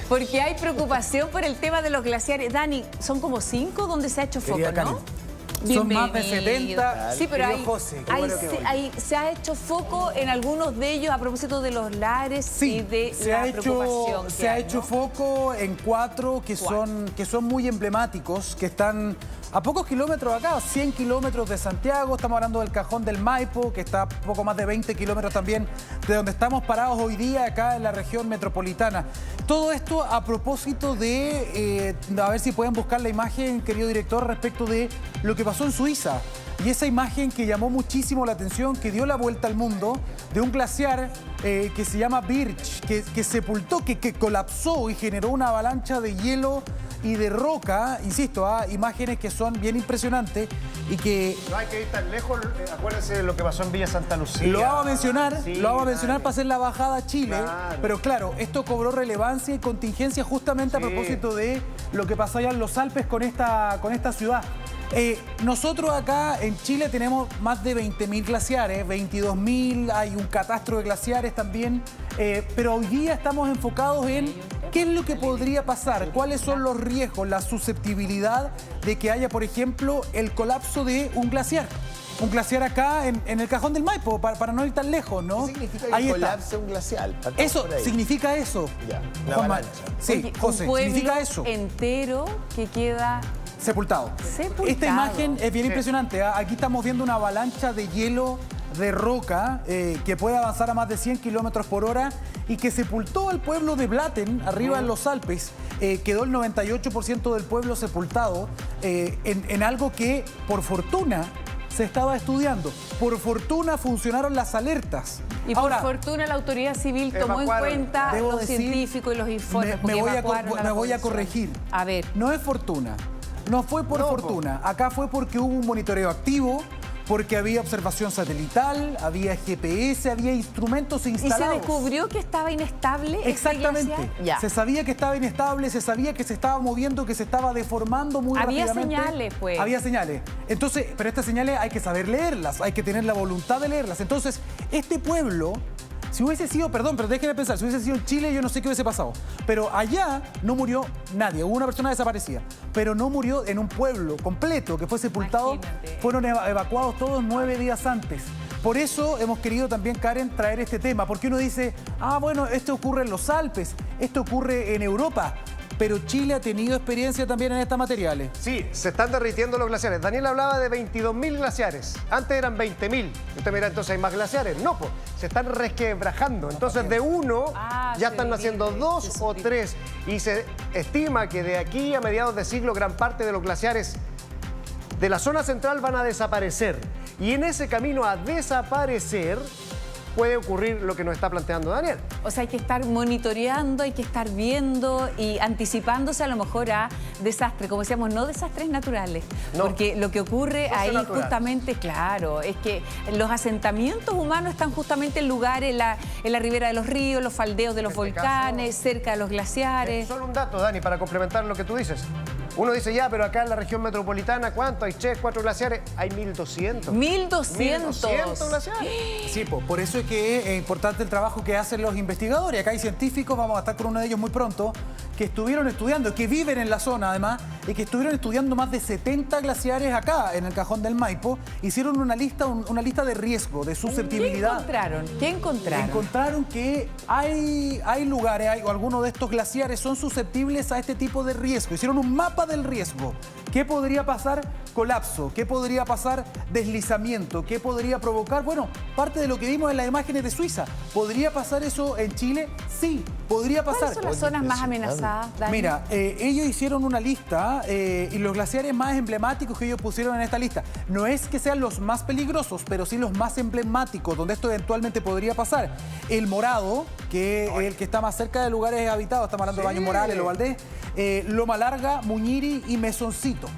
Porque hay preocupación por el tema de los glaciares. Dani, son como 5 donde se ha hecho foco, ¿no? Son más de 70. Sí, pero se ha hecho foco en algunos de ellos a propósito de los lares y de la preocupación. Se ha hecho foco en 4 que son muy emblemáticos, que están a pocos kilómetros acá, 100 kilómetros de Santiago. Estamos hablando del Cajón del Maipo, que está a poco más de 20 kilómetros también de donde estamos parados hoy día, acá en la región metropolitana. Todo esto a propósito de, a ver si pueden buscar la imagen, querido director, respecto de lo que pasó en Suiza. Y esa imagen que llamó muchísimo la atención, que dio la vuelta al mundo, de un glaciar que se llama Birch, que sepultó, que colapsó y generó una avalancha de hielo y de roca, insisto, imágenes que son bien impresionantes y que... No hay que ir tan lejos, acuérdense de lo que pasó en Villa Santa Lucía. Lo vamos a mencionar, para hacer la bajada a Chile, pero claro, esto cobró relevancia y contingencia justamente a propósito de lo que pasó allá en los Alpes con esta ciudad. Nosotros acá en Chile tenemos más de 20.000 glaciares, 22.000, hay un catastro de glaciares también, pero hoy día estamos enfocados en qué es lo que podría pasar, cuáles son los riesgos, la susceptibilidad de que haya, por ejemplo, el colapso de un glaciar. Un glaciar acá en el Cajón del Maipo, para no ir tan lejos, ¿no? ¿Qué significa que colapse un glaciar? Eso significa eso. Ya, una avalancha. Sí, José, significa eso. Entero que queda... Sepultado. Esta imagen es bien impresionante. Aquí estamos viendo una avalancha de hielo, de roca, que puede avanzar a más de 100 kilómetros por hora y que sepultó al pueblo de Blatten, arriba en los Alpes. Quedó el 98% del pueblo sepultado en algo que, por fortuna, se estaba estudiando. Por fortuna funcionaron las alertas. Y por fortuna la autoridad civil tomó en cuenta los científicos y los informes. Me voy a corregir. A ver. No es fortuna. No fue por fortuna. Acá fue porque hubo un monitoreo activo, porque había observación satelital, había GPS, había instrumentos instalados. ¿Y se descubrió que estaba inestable? Exactamente. Se sabía que estaba inestable, se sabía que se estaba moviendo, que se estaba deformando muy rápidamente. Había señales, pues. Había señales. Entonces, pero estas señales hay que saber leerlas, hay que tener la voluntad de leerlas. Entonces, este pueblo... Si hubiese sido, perdón, pero déjeme pensar, si hubiese sido en Chile yo no sé qué hubiese pasado. Pero allá no murió nadie, hubo una persona desaparecida. Pero no murió en un pueblo completo que fue sepultado. Imagínate. Fueron evacuados todos 9 días antes. Por eso hemos querido también, Karen, traer este tema. Porque uno dice, bueno, esto ocurre en los Alpes, esto ocurre en Europa. Pero Chile ha tenido experiencia también en estas materiales. Sí, se están derritiendo los glaciares. Daniel hablaba de 22.000 glaciares. Antes eran 20.000. Usted mira, entonces hay más glaciares. No, pues, se están resquebrajando. Entonces de uno ya están naciendo 2 o 3. Y se estima que de aquí a mediados de siglo gran parte de los glaciares de la zona central van a desaparecer. Y en ese camino a desaparecer puede ocurrir lo que nos está planteando Daniel. O sea, hay que estar monitoreando, hay que estar viendo y anticipándose a lo mejor a desastres, como decíamos, no desastres naturales. No. Porque lo que ocurre ahí justamente, claro, es que los asentamientos humanos están justamente en lugares, en la ribera de los ríos, los faldeos de los volcanes, cerca de los glaciares. Solo un dato, Dani, para complementar lo que tú dices. Uno dice, ya, pero acá en la región metropolitana, ¿cuánto? Hay 3, 4 glaciares. Hay 1.200. 1.200 glaciares. Sí, por eso es que es importante el trabajo que hacen los investigadores. Acá hay científicos, vamos a estar con uno de ellos muy pronto, que estuvieron estudiando, que viven en la zona además, y que estuvieron estudiando más de 70 glaciares acá, en el Cajón del Maipo. Hicieron una lista de riesgo, de susceptibilidad. ¿Qué encontraron? Encontraron que hay lugares, o algunos de estos glaciares son susceptibles a este tipo de riesgo. Hicieron un mapa del riesgo. ¿Qué podría pasar? Colapso. ¿Qué podría pasar? Deslizamiento. ¿Qué podría provocar? Bueno, parte de lo que vimos en las imágenes de Suiza. ¿Podría pasar eso en Chile? Sí, podría pasar. ¿Cuáles son las zonas más amenazadas, Dani? Mira, ellos hicieron una lista y los glaciares más emblemáticos que ellos pusieron en esta lista. No es que sean los más peligrosos, pero sí los más emblemáticos, donde esto eventualmente podría pasar. El Morado, que es el que está más cerca de lugares habitados, estamos hablando de Baños Morales, Lo Valdés, Loma Larga, Muñiri y Mesoncito.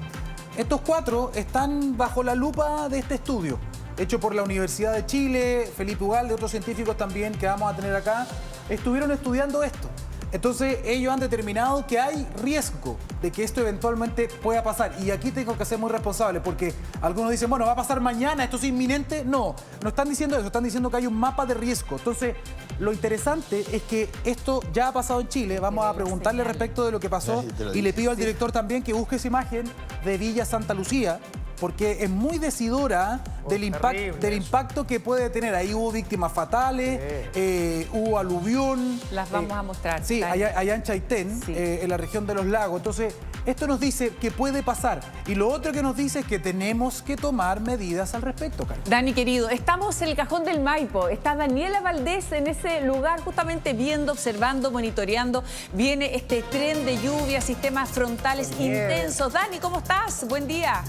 Estos 4 están bajo la lupa de este estudio, hecho por la Universidad de Chile, Felipe Ugalde, otros científicos también que vamos a tener acá, estuvieron estudiando esto. Entonces ellos han determinado que hay riesgo de que esto eventualmente pueda pasar. Y aquí tengo que ser muy responsable porque algunos dicen, bueno, va a pasar mañana, esto es inminente. No, no están diciendo eso, están diciendo que hay un mapa de riesgo. Entonces, lo interesante es que esto ya ha pasado en Chile. Vamos a preguntarle respecto de lo que pasó y le pido al director también que busque esa imagen de Villa Santa Lucía, porque es muy decidora del impacto que puede tener. Ahí hubo víctimas fatales, hubo aluvión. Las vamos a mostrar. Sí, allá en Chaitén, en la región de los lagos. Entonces, esto nos dice que puede pasar. Y lo otro que nos dice es que tenemos que tomar medidas al respecto, Carlos. Dani, querido, estamos en el Cajón del Maipo. Está Daniela Valdés en ese lugar justamente viendo, observando, monitoreando. Viene este tren de lluvia, sistemas frontales intensos. Dani, ¿cómo estás? Buen día.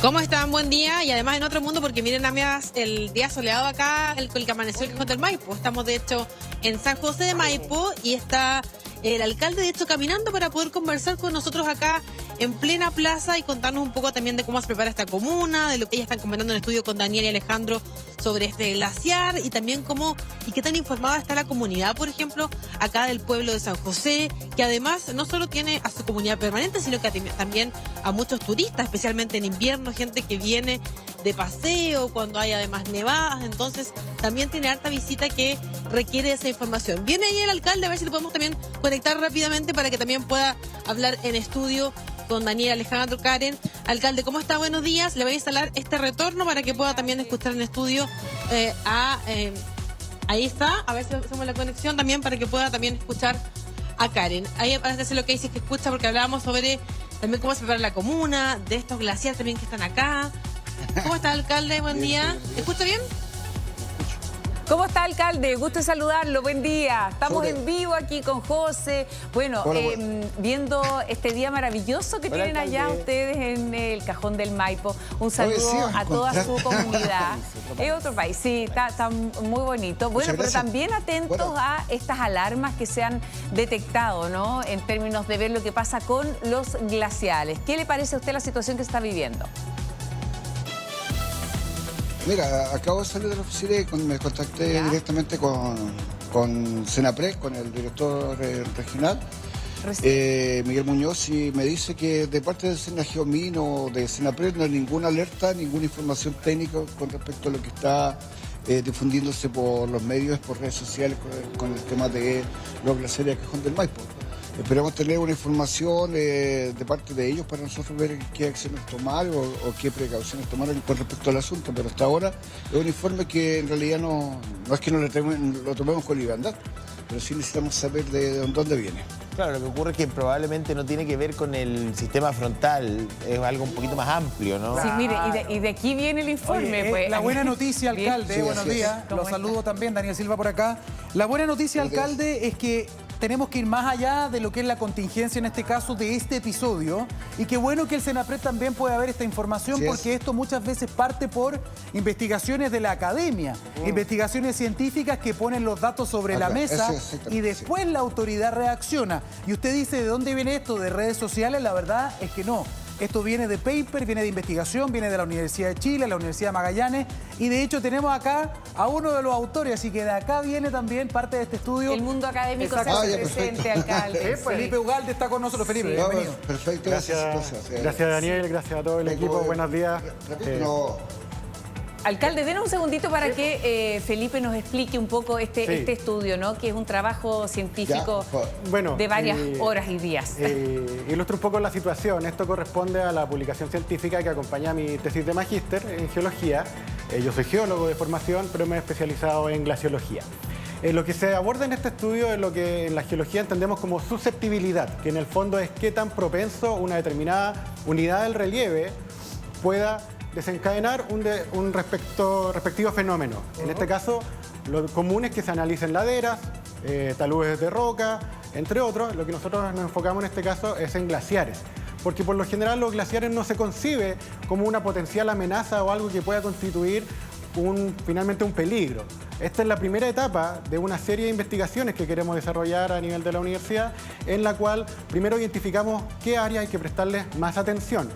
¿Cómo están? Buen día. Y además en otro mundo, porque miren, amigas, el día soleado acá, el que amaneció el Cajón del Maipo. Estamos, de hecho, en San José de Maipo y está el alcalde, de hecho, caminando para poder conversar con nosotros acá en plena plaza y contarnos un poco también de cómo se prepara esta comuna, de lo que ellas están comentando en el estudio con Daniel y Alejandro sobre este glaciar y también cómo y qué tan informada está la comunidad, por ejemplo, acá del pueblo de San José, que además no solo tiene a su comunidad permanente, sino que también a muchos turistas, especialmente en invierno, gente que viene de paseo, cuando hay además nevadas, entonces también tiene harta visita que requiere esa información. Viene ahí el alcalde, a ver si lo podemos también conectar rápidamente para que también pueda hablar en estudio con Daniel, Alejandro, Karen. Alcalde, ¿cómo está? Buenos días. Le voy a instalar este retorno para que pueda también escuchar en estudio ahí está, a ver si hacemos la conexión también para que pueda también escuchar a Karen. Ahí parece lo que dices que escucha, porque hablábamos sobre también cómo se prepara la comuna, de estos glaciares también que están acá. ¿Cómo está, alcalde? Buen día. ¿Escucha bien? ¿Cómo está, alcalde? Gusto en saludarlo. Buen día. Estamos en vivo aquí con José. Bueno, viendo este día maravilloso que tienen allá ustedes en el Cajón del Maipo. Un saludo a toda su comunidad. Es otro país, sí, está muy bonito. Bueno, pero también atentos a estas alarmas que se han detectado, ¿no? En términos de ver lo que pasa con los glaciales. ¿Qué le parece a usted la situación que está viviendo? Mira, acabo de salir de la oficina y me contacté directamente con Senapred, con el director regional, Miguel Muñoz, y me dice que de parte del Senageomin o de Senapred no hay ninguna alerta, ninguna información técnica con respecto a lo que está difundiéndose por los medios, por redes sociales, con el tema de los glaciares de Cajón del Maipo. Esperamos tener una información de parte de ellos para nosotros ver qué acciones tomar o qué precauciones tomar con respecto al asunto, pero hasta ahora es un informe que en realidad no es que lo tomemos con liviandad, pero sí necesitamos saber de dónde viene. Claro, lo que ocurre es que probablemente no tiene que ver con el sistema frontal, es algo un poquito más amplio, ¿no? Sí, mire, y de aquí viene el informe. Oye, pues. La buena noticia, alcalde, sí, buenos días, los saludo también, Daniel Silva por acá. La buena noticia, alcalde, es que tenemos que ir más allá de lo que es la contingencia, en este caso, de este episodio. Y qué bueno que el Senapred también pueda ver esta información, porque esto muchas veces parte por investigaciones de la academia, investigaciones científicas que ponen los datos sobre la mesa y después la autoridad reacciona. Y usted dice, ¿de dónde viene esto? ¿De redes sociales? La verdad es que no. Esto viene de paper, viene de investigación, viene de la Universidad de Chile, la Universidad de Magallanes, y de hecho tenemos acá a uno de los autores, así que de acá viene también parte de este estudio. El mundo académico se hace presente, alcalde. Felipe Ugalde está con nosotros. Felipe, bienvenido. Perfecto. Gracias Daniel, gracias a todo el equipo, buenos días. Alcalde, denos un segundito para que Felipe nos explique un poco este estudio, ¿no? Que es un trabajo científico de varias horas y días. Ilustro un poco la situación. Esto corresponde a la publicación científica que acompaña mi tesis de magíster en geología. Yo soy geólogo de formación, pero me he especializado en glaciología. Lo que se aborda en este estudio es lo que en la geología entendemos como susceptibilidad, que en el fondo es qué tan propenso una determinada unidad del relieve pueda desencadenar un respectivo fenómeno. En este caso, lo común es que se analicen laderas, taludes de roca, entre otros. Lo que nosotros nos enfocamos en este caso es en glaciares, porque por lo general los glaciares no se concibe como una potencial amenaza o algo que pueda constituir finalmente un peligro. Esta es la primera etapa de una serie de investigaciones que queremos desarrollar a nivel de la universidad, en la cual primero identificamos qué áreas hay que prestarle más atención.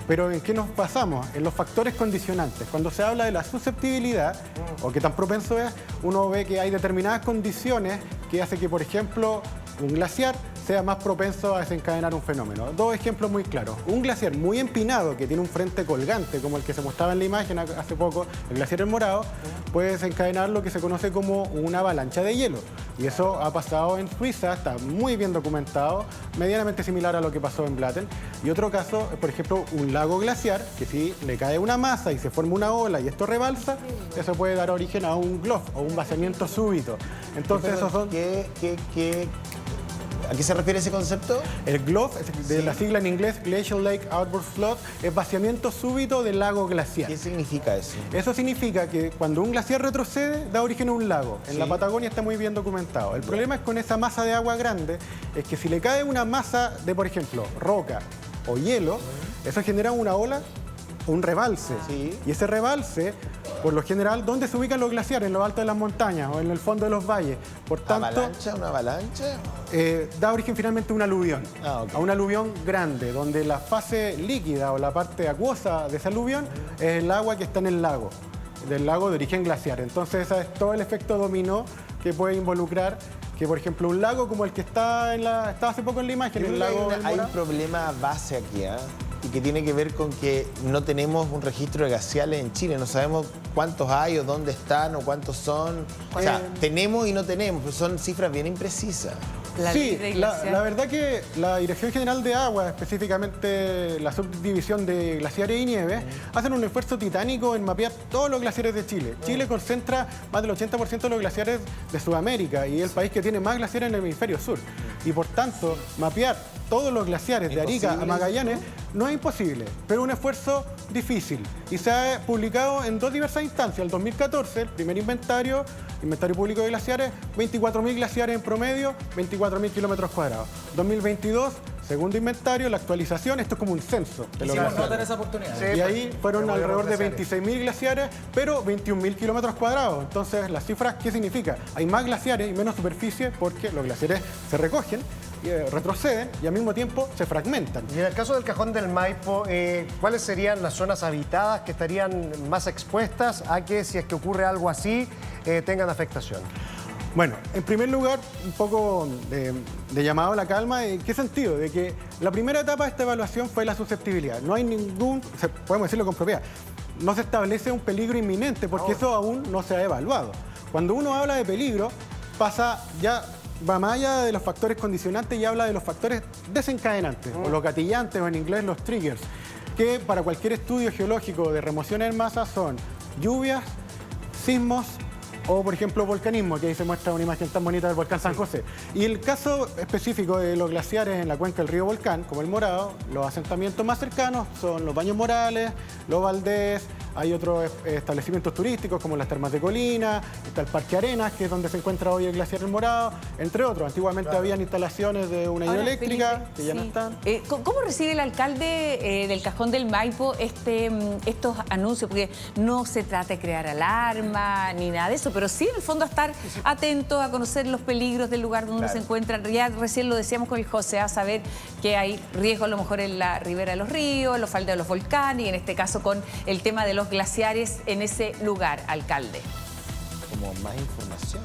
Pero ¿en qué nos basamos? En los factores condicionantes. Cuando se habla de la susceptibilidad, o qué tan propenso es, uno ve que hay determinadas condiciones que hacen que, por ejemplo, un glaciar sea más propenso a desencadenar un fenómeno. Dos ejemplos muy claros. Un glaciar muy empinado, que tiene un frente colgante, como el que se mostraba en la imagen hace poco, el glaciar El Morado, puede desencadenar lo que se conoce como una avalancha de hielo. Y eso ha pasado en Suiza, está muy bien documentado, medianamente similar a lo que pasó en Blatten. Y otro caso, por ejemplo, un lago glaciar, que si le cae una masa y se forma una ola y esto rebalsa, eso puede dar origen a un GLOF o un vaciamiento súbito. Entonces, esos son... ¿A qué se refiere ese concepto? El GLOF, de la sigla en inglés Glacial Lake Outburst Flood, es vaciamiento súbito del lago glaciar. ¿Qué significa eso? Eso significa que cuando un glaciar retrocede, da origen a un lago. En la Patagonia está muy bien documentado. El problema es con esa masa de agua grande, es que si le cae una masa de, por ejemplo, roca o hielo, eso genera una ola, un rebalse. Y ese rebalse, por lo general, ¿dónde se ubican los glaciares? En lo alto de las montañas o en el fondo de los valles. Por tanto, ¿Una avalancha? Da origen finalmente a un aluvión. Ok. A un aluvión grande, donde la fase líquida o la parte acuosa de ese aluvión es el agua que está en el lago, del lago de origen glaciar. Entonces, ese es todo el efecto dominó que puede involucrar que, por ejemplo, un lago como el que está hace poco en la imagen, el lago del hay un Morado. problema base aquí, y que tiene que ver con que no tenemos un registro de glaciares en Chile. No sabemos cuántos hay o dónde están o cuántos son. O sea, tenemos y no tenemos, pero son cifras bien imprecisas. La verdad que la Dirección General de Agua, específicamente la subdivisión de glaciares y nieves, hacen un esfuerzo titánico en mapear todos los glaciares de Chile. Chile concentra más del 80% de los glaciares de Sudamérica y es el país que tiene más glaciares en el hemisferio sur. Y por tanto, mapear todos los glaciares de Arica a Magallanes no es imposible, pero es un esfuerzo difícil. Y se ha publicado en dos diversas instancias. El 2014, el primer inventario público de glaciares, 24.000 glaciares en promedio, 24.000 kilómetros cuadrados. 2022, segundo inventario, la actualización, esto es como un censo de los glaciares. Esa oportunidad. Y ahí fueron alrededor de 26.000 glaciares, pero 21.000 kilómetros cuadrados. Entonces, las cifras, ¿qué significa? Hay más glaciares y menos superficie porque los glaciares se recogen, retroceden y al mismo tiempo se fragmentan. Y en el caso del Cajón del Maipo, ¿cuáles serían las zonas habitadas que estarían más expuestas a que, si es que ocurre algo así, tengan afectación? Bueno, en primer lugar, un poco de llamado a la calma. ¿En qué sentido? De que la primera etapa de esta evaluación fue la susceptibilidad. No hay podemos decirlo con propiedad, no se establece un peligro inminente porque eso aún no se ha evaluado. Cuando uno habla de peligro, va más allá de los factores condicionantes y habla de los factores desencadenantes, o los gatillantes, o en inglés los triggers, que para cualquier estudio geológico de remociones en masa son lluvias, sismos, o, por ejemplo, volcanismo, que ahí se muestra una imagen tan bonita del volcán San José. Y el caso específico de los glaciares en la cuenca del río Volcán, como el Morado, los asentamientos más cercanos son los Baños Morales, los Valdés, hay otros establecimientos turísticos como las Termas de Colina, está el Parque Arenas, que es donde se encuentra hoy el glaciar El Morado, entre otros. Antiguamente habían instalaciones de una hidroeléctrica, que ya no están. ¿Cómo recibe el alcalde del Cajón del Maipo estos anuncios? Porque no se trata de crear alarma ni nada de eso, pero sí en el fondo estar atentos a conocer los peligros del lugar donde se encuentran. Ya recién lo decíamos con el José, a saber que hay riesgo a lo mejor en la ribera de los ríos, en los faldeos de los volcanes y en este caso con el tema de los glaciares en ese lugar, alcalde. Como más información.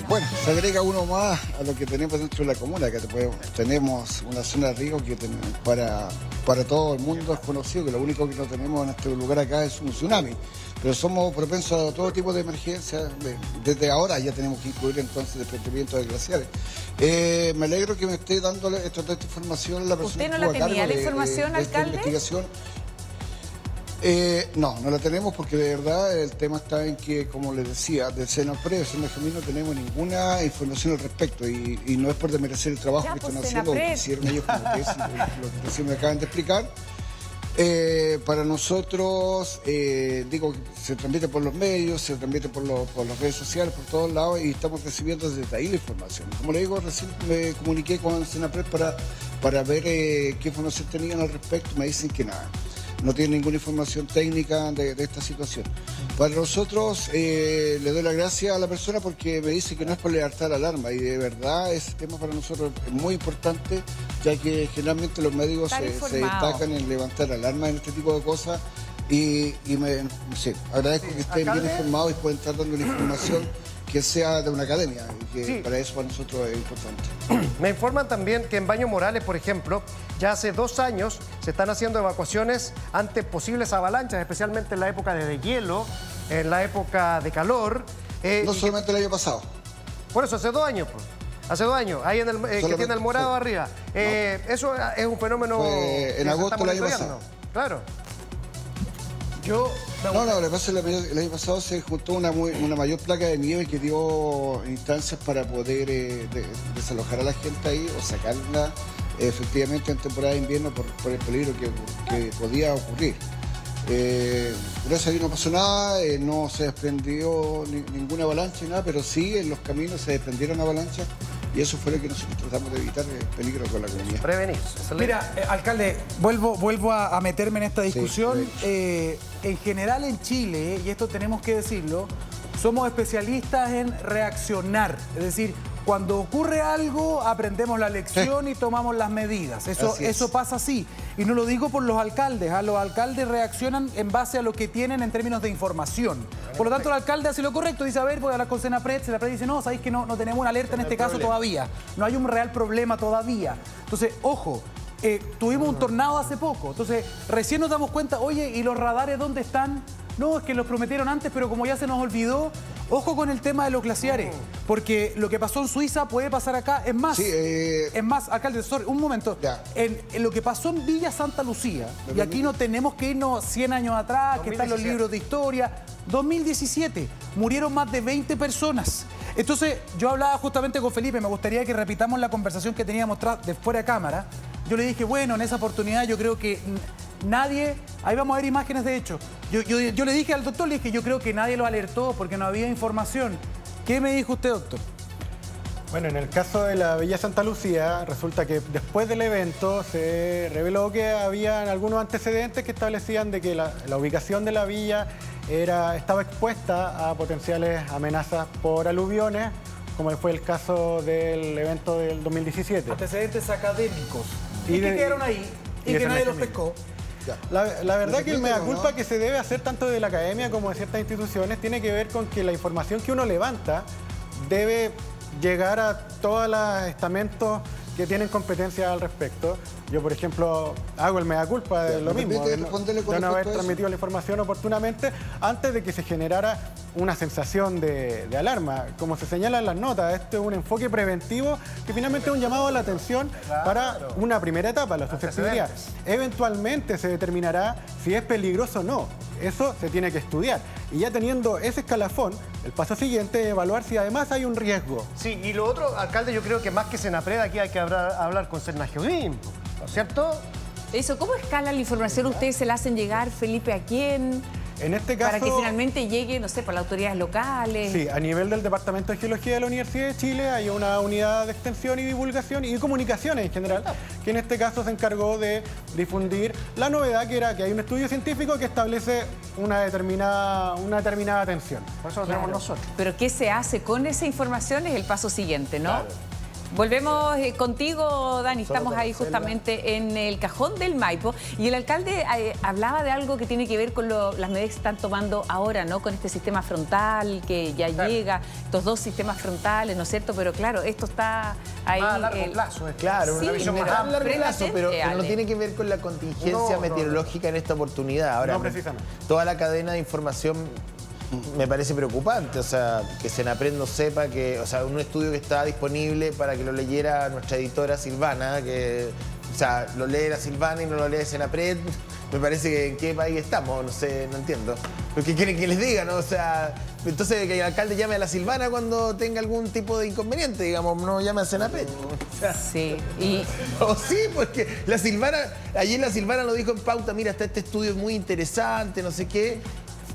Bueno, se agrega uno más a lo que tenemos dentro de la comuna, que tenemos una zona de riesgo que para todo el mundo es conocido, que lo único que no tenemos en este lugar acá es un tsunami. Pero somos propensos a todo tipo de emergencias. Desde ahora ya tenemos que incluir entonces el desprendimiento de glaciares. Me alegro que me esté dando esta información la persona. ¿Usted no la tenía la información, alcalde? Investigación. No la tenemos porque de verdad el tema está en que, como les decía, del Senapred, no tenemos ninguna información al respecto y no es por desmerecer el trabajo que están haciendo, lo que hicieron ellos como tesis, lo que recién me acaban de explicar. Para nosotros, digo, se transmite por los medios, se transmite por las redes sociales, por todos lados y estamos recibiendo desde ahí la información. Como le digo, recién me comuniqué con Senapred para ver qué información tenían al respecto, me dicen que nada. no tiene ninguna información técnica de esta situación. Para nosotros, le doy la gracia a la persona porque me dice que no es por levantar alarma, y de verdad ese tema para nosotros es muy importante, ya que generalmente los médicos se destacan en levantar alarma en este tipo de cosas, y sí, agradezco que estén bien informados y pueden estar dando la información que sea de una academia, y que para eso para nosotros es importante. Me informan también que en Baños Morales, por ejemplo, ya hace 2 años se están haciendo evacuaciones ante posibles avalanchas, especialmente en la época de deshielo, en la época de calor. No solamente el año pasado. Por eso, hace 2 años, pues. Hace 2 años, ahí en el que tiene el morado arriba. Eso es un fenómeno... en agosto del año pasado. Claro. No, lo que pasa es que el año pasado se juntó una mayor placa de nieve que dio instancias para poder desalojar a la gente ahí o sacarla efectivamente en temporada de invierno por el peligro que podía ocurrir. Gracias a Dios no pasó nada, no se desprendió ninguna avalancha ni nada, pero sí en los caminos se desprendieron avalanchas, y eso fue lo que nosotros tratamos de evitar, el peligro con la comunidad. Prevenir. Mira, alcalde, vuelvo a meterme en esta discusión. En general en Chile, y esto tenemos que decirlo, somos especialistas en reaccionar. Es decir, cuando ocurre algo, aprendemos la lección y tomamos las medidas. Eso pasa así. Y no lo digo por los alcaldes. Los alcaldes reaccionan en base a lo que tienen en términos de información. Por lo tanto, el alcalde hace lo correcto. Dice, a ver, voy a hablar con Senapred. Senapred dice, no, sabéis que no tenemos una alerta en este caso todavía. No hay un real problema todavía. Entonces, ojo, tuvimos un tornado hace poco. Entonces, recién nos damos cuenta, oye, ¿y los radares dónde están? No, es que los prometieron antes, pero como ya se nos olvidó, ojo con el tema de los glaciares, porque lo que pasó en Suiza puede pasar acá. Es más, alcalde, un momento. En lo que pasó en Villa Santa Lucía, y aquí no tenemos que irnos 100 años atrás, 2017. Que están los libros de historia, 2017, murieron más de 20 personas. Entonces, yo hablaba justamente con Felipe, me gustaría que repitamos la conversación que teníamos de fuera de cámara. Yo le dije, bueno, en esa oportunidad yo creo que nadie, ahí vamos a ver imágenes de hecho. Yo le dije al doctor, le dije, yo creo que nadie lo alertó porque no había información. ¿Qué me dijo usted, doctor? Bueno, en el caso de la Villa Santa Lucía, resulta que después del evento se reveló que habían algunos antecedentes que establecían de que la ubicación de la villa estaba expuesta a potenciales amenazas por aluviones, como fue el caso del evento del 2017. Antecedentes académicos. Y que quedaron ahí y que nadie los pescó. La verdad que el mea culpa que se debe hacer tanto de la academia como de ciertas instituciones tiene que ver con que la información que uno levanta debe llegar a todos los estamentos que tienen competencia al respecto. Yo, por ejemplo, hago el mea culpa de lo mismo, de no haber transmitido la información oportunamente antes de que se generara una sensación de alarma. Como se señala en las notas, esto es un enfoque preventivo que finalmente es un llamado a la atención para una primera etapa, la susceptibilidad. Eventualmente se determinará si es peligroso o no. Eso se tiene que estudiar. Y ya teniendo ese escalafón, el paso siguiente es evaluar si además hay un riesgo. Sí, y lo otro, alcalde, yo creo que más que Senapred, aquí hay que hablar con Senagiodim, ¿no es cierto? Eso, ¿cómo escala la información? ¿Ustedes se la hacen llegar, Felipe, a quién? En este caso, para que finalmente llegue, no sé, por las autoridades locales. Sí, a nivel del Departamento de Geología de la Universidad de Chile hay una unidad de extensión y divulgación y comunicaciones en general, que en este caso se encargó de difundir la novedad, que era que hay un estudio científico que establece una determinada tensión. Por eso lo tenemos nosotros. Pero ¿qué se hace con esa información? Es el paso siguiente, ¿no? Claro. Volvemos contigo, Dani. Estamos ahí justamente en el cajón del Maipo. Y el alcalde hablaba de algo que tiene que ver con las medidas que se están tomando ahora, ¿no? Con este sistema frontal que ya llega, estos 2 sistemas frontales, ¿no es cierto? Pero claro, esto está ahí... a largo plazo. Claro, sí, una visión más a largo plazo, pero no tiene que ver con la contingencia meteorológica en esta oportunidad. Ahora, no, precisamente. Toda la cadena de información me parece preocupante, o sea, que Senapred no sepa que, o sea, un estudio que está disponible para que lo leyera nuestra editora Silvana, que, o sea, lo lee la Silvana y no lo lee Senapred, me parece que en qué país estamos, no sé, no entiendo. ¿Pero qué quieren que les diga, no? O sea, entonces que el alcalde llame a la Silvana cuando tenga algún tipo de inconveniente, digamos, no llame a Senapred. O sea, sí, sí, porque la Silvana, ayer la Silvana lo dijo en pauta, mira, está este estudio muy interesante, no sé qué.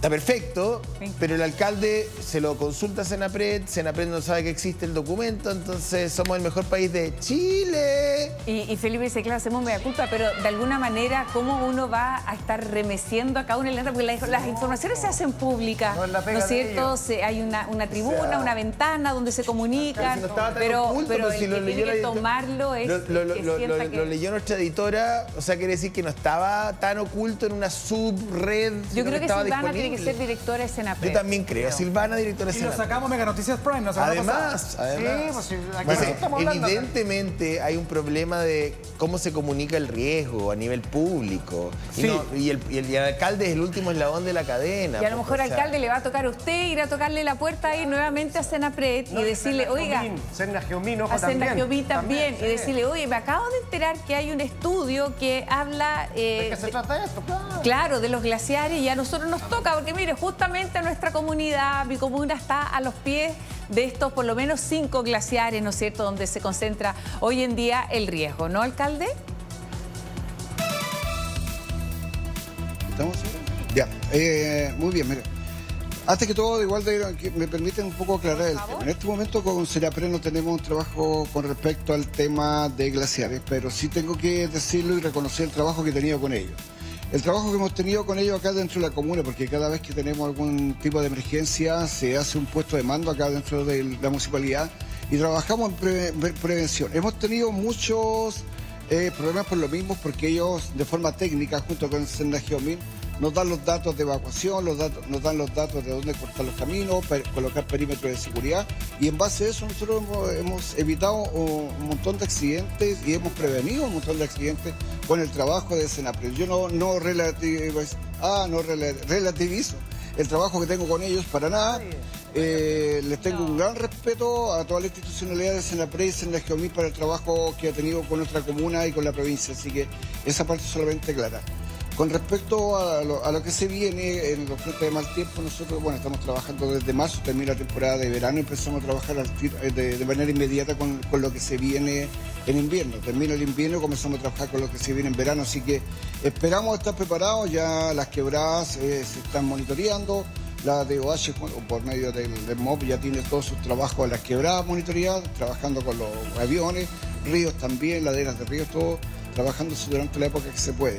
Está perfecto, pero el alcalde se lo consulta a Senapred, Senapred no sabe que existe el documento, entonces somos el mejor país de Chile. Y Felipe dice, claro, hacemos media culpa, pero de alguna manera, ¿cómo uno va a estar remeciendo a cada uno? Porque las informaciones se hacen públicas, ¿no es cierto? Hay una tribuna, una ventana donde se comunican, pero el que tiene que tomarlo es lo leyó nuestra editora, o sea, quiere decir que no estaba tan oculto en una subred. Yo creo que Silvana tiene que ser directora de Senapred. Yo también creo. Silvana, directora de Senapred. Y lo sacamos Mega Noticias Prime. Además. Evidentemente hay un problema de cómo se comunica el riesgo a nivel público. Sí. Y el alcalde es el último eslabón de la cadena. Y a lo mejor al alcalde le va a tocar a usted ir a tocarle la puerta ahí nuevamente a Senapred y decirle, oiga, a Senagiomin también, y decirle, oye, me acabo de enterar que hay un estudio que habla ¿De qué se trata esto? Claro, de los glaciares, y a nosotros nos toca, porque mire, justamente nuestra comunidad, mi comuna está a los pies de estos por lo menos 5 glaciares, ¿no es cierto?, donde se concentra hoy en día el riesgo, ¿no, alcalde? ¿Estamos? Ya, muy bien, mira. Antes que todo, igual que me permiten un poco aclarar el tema. En este momento con Senapred no tenemos un trabajo con respecto al tema de glaciares, pero sí tengo que decirlo y reconocer el trabajo que he tenido con ellos. El trabajo que hemos tenido con ellos acá dentro de la comuna, porque cada vez que tenemos algún tipo de emergencia se hace un puesto de mando acá dentro de la municipalidad y trabajamos en prevención. Hemos tenido muchos problemas por lo mismo, porque ellos de forma técnica, junto con Senagiomin, nos dan los datos de evacuación, nos dan los datos de dónde cortar los caminos, colocar perímetros de seguridad, y en base a eso nosotros hemos evitado un montón de accidentes y hemos prevenido un montón de accidentes con el trabajo de Senapred. Yo no relativizo el trabajo que tengo con ellos para nada. Les tengo un gran respeto a toda la institucionalidad de Senapred y Senagiomin para el trabajo que ha tenido con nuestra comuna y con la provincia, así que esa parte solamente clara. Con respecto a lo que se viene en los frentes de mal tiempo, nosotros estamos trabajando desde marzo, termina la temporada de verano, empezamos a trabajar de manera inmediata con lo que se viene en invierno. Termina el invierno, comenzamos a trabajar con lo que se viene en verano, así que esperamos estar preparados. Ya las quebradas se están monitoreando, la DOH por medio del MOP ya tiene todos sus trabajos en las quebradas monitoreadas, trabajando con los aviones, ríos también, laderas de ríos, todo trabajándose durante la época que se puede.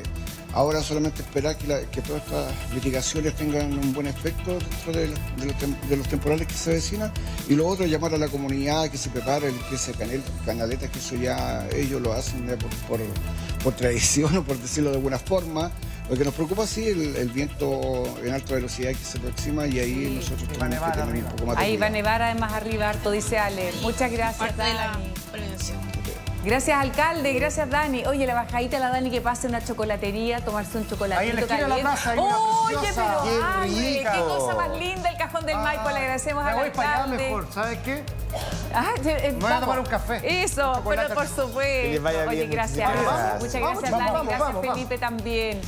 Ahora solamente esperar que todas estas litigaciones tengan un buen efecto dentro de los temporales que se avecinan, y lo otro, llamar a la comunidad que se prepare, limpieza de canaletas, que eso ya ellos lo hacen ya por tradición o por decirlo de alguna forma. Lo que nos preocupa sí el viento en alta velocidad que se aproxima, y ahí nosotros tenemos que tener un poco más de Ahí va a cuidado. nevar además arriba harto, dice Ale. Muchas gracias, Parte de la Dani. prevención. Gracias, alcalde, gracias, Dani. Oye, la bajadita a la Dani que pase a una chocolatería, tomarse un chocolatito Ahí en la esquina de la caliente. plaza hay una Oye, preciosa. pero ¡Qué Ángel, qué rico! cosa más linda el cajón del Maipo. Le agradecemos Me al voy para allá alcalde. mejor, ¿sabes qué? Voy a tomar un café. Eso, Chocolate. pero por supuesto. Que les vaya Oye, bien, gracias. muchísimas gracias. Muchas gracias, Dani. Gracias, Felipe, también.